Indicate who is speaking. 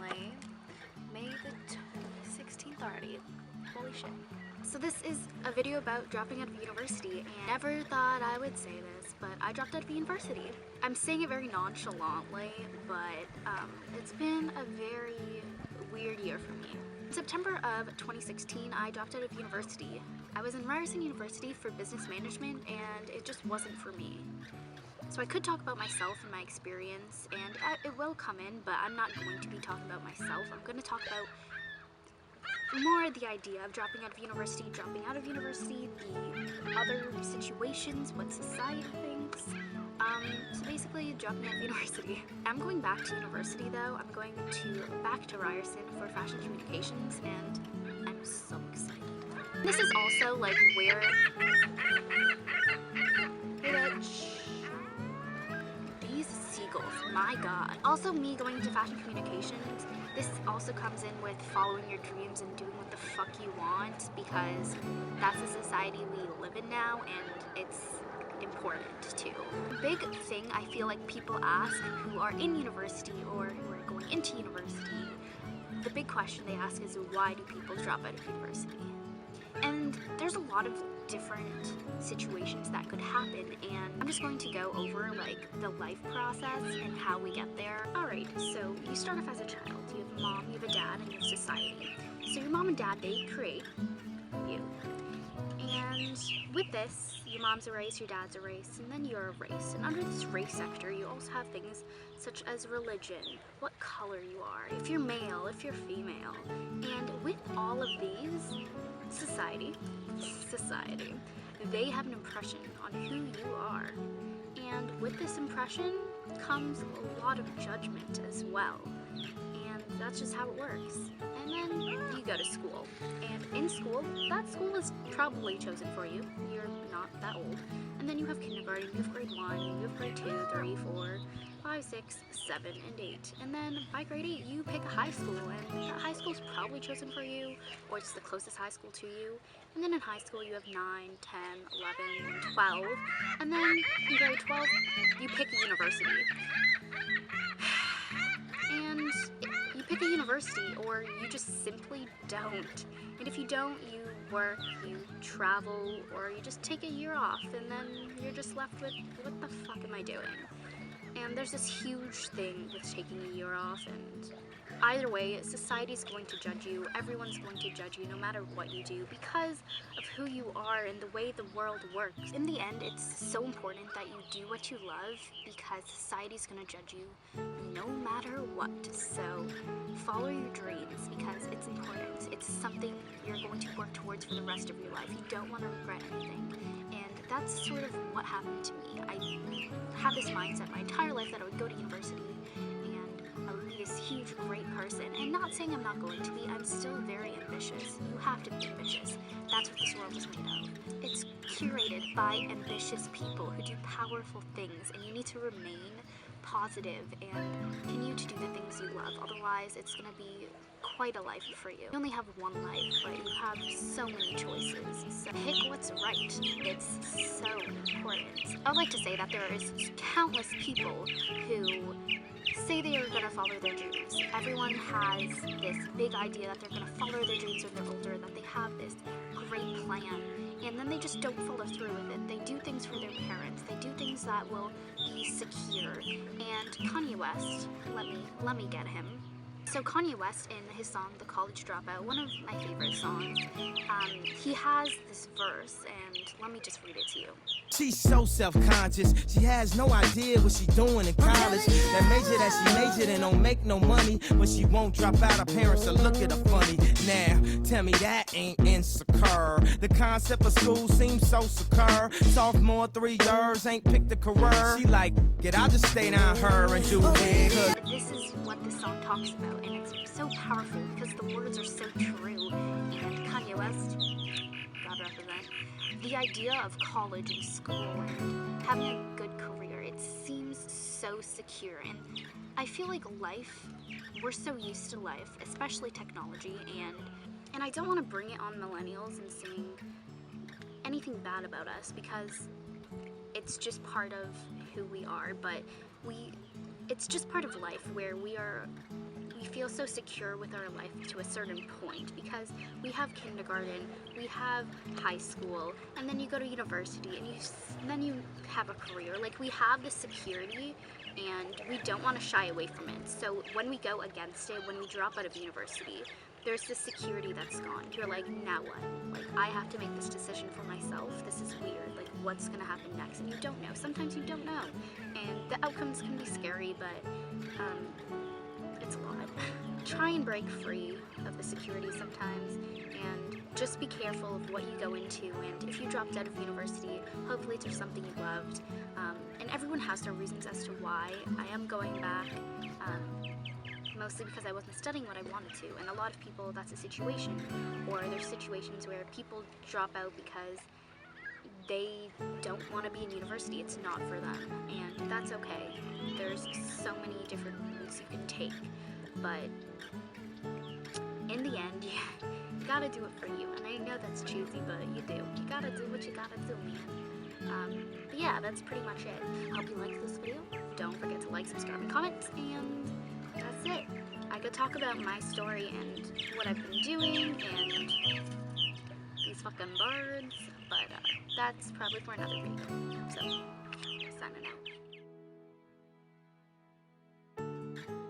Speaker 1: Lay, May the 16th already. Holy shit. So this is a video about dropping out of university, and I never thought I would say this, but I dropped out of university. I'm saying it very nonchalantly, but it's been a very weird year for me. In September of 2016, I dropped out of university. I was in Ryerson University for business management, and it just wasn't for me. So I could talk about myself and my experience, and it will come in, but I'm not going to be talking about myself. I'm going to talk about more the idea of dropping out of university, the other situations, what society thinks. So basically, dropping out of university. I'm going back to university though. I'm going back to Ryerson for fashion communications, and I'm so excited. This is also like where these seagulls, my god. Also, me going into fashion communications, this also comes in with following your dreams and doing what the fuck you want, because that's the society we live in now, and it's important too. Big thing I feel like people ask who are in university or who are going into university, the big question they ask is, why do people drop out of university? And there's a lot of different situations that could happen, and I'm just going to go over like the life process and how we get there. Alright, so you start off as a child. You have a mom, you have a dad, and you have society. So your mom and dad, they create you. And with this, your mom's a race, your dad's a race, and then you're a race. And under this race sector, you also have things such as religion, what color you are, if you're male, if you're female. And with all of these, society, they have an impression on who you are. And with this impression comes a lot of judgment as well. And that's just how it works. And then you go to school. And in school, that school is probably chosen for you. You're not that old. And then you have kindergarten, you have grade 1, you have grade 2, 3, 4, 5, 6, 7, and 8. And then by grade 8, you pick a high school, and that high school is probably chosen for you, or it's the closest high school to you. And then in high school, you have 9, 10, 11, and 12. And then in grade 12, you pick a university. And you pick a university, or you just simply don't. And if you don't, you work, you travel, or you just take a year off, and then you're just left with, what the fuck am I doing? And there's this huge thing with taking a year off, and either way, society's going to judge you, everyone's going to judge you no matter what you do because of who you are and the way the world works. In the end, it's so important that you do what you love because society's gonna judge you no matter what. So follow your dreams because it's important. It's something you're going to work towards for the rest of your life. You don't want to regret anything. And that's sort of what happened to me. I had this mindset my entire life that I would go to university and I would be this huge, great person. And not saying I'm not going to be, I'm still very ambitious. You have to be ambitious. That's what this world is made of. It's curated by ambitious people who do powerful things, and you need to remain positive and continue to do the things you love. Otherwise, it's going to be quite a life for you. You only have one life, but you have so many choices. So pick what's right. It's so important. I would like to say that there is countless people who say they are going to follow their dreams. Everyone has this big idea that they're going to follow their dreams when they're older, that they have this great plan, and then they just don't follow through with it. They do things for their parents. They do things that will be secure. And Kanye West, let me get him. So Kanye West, in his song The College Dropout, one of my favorite songs, he has this verse, and let me just read it to you.
Speaker 2: She's so self-conscious, she has no idea what she's doing in college. That major that she majored in don't make no money, but she won't drop out, her parents will look at her funny. Now, tell me that ain't insecure. The concept of school seems so secure. Sophomore 3 years, ain't picked a career. She like, I'll just stay down her and do it.
Speaker 1: This is what this song talks about, and it's so powerful because the words are so true. And Kanye West, God represent, the idea of college and school and having a good career, it seems so secure. And I feel like life, we're so used to life, especially technology, and I don't want to bring it on millennials and saying anything bad about us because it's just part of who we are, but it's just part of life where we feel so secure with our life to a certain point, because we have kindergarten, we have high school, and then you go to university, and then you have a career. Like, we have the security, and we don't want to shy away from it. So when we go against it, when we drop out of university, there's this security that's gone. You're like, now what? Like, I have to make this decision for myself. This is weird. Like, what's gonna happen next? And you don't know. Sometimes you don't know. And the outcomes can be scary, but it's a lot. Try and break free of the security sometimes, and just be careful of what you go into. And if you dropped out of university, hopefully it's something you loved. And everyone has their reasons as to why. I am going back. Mostly because I wasn't studying what I wanted to, and a lot of people, that's a situation. Or there's situations where people drop out because they don't want to be in university. It's not for them, and that's okay. There's so many different routes you can take, but in the end, you gotta do it for you. And I know that's cheesy, but you do. You gotta do what you gotta do, man. But yeah, that's pretty much it. Hope you liked this video. Don't forget to like, subscribe, and comment, and that's it. I could talk about my story and what I've been doing and these fucking birds, but that's probably for another video. So, signing out.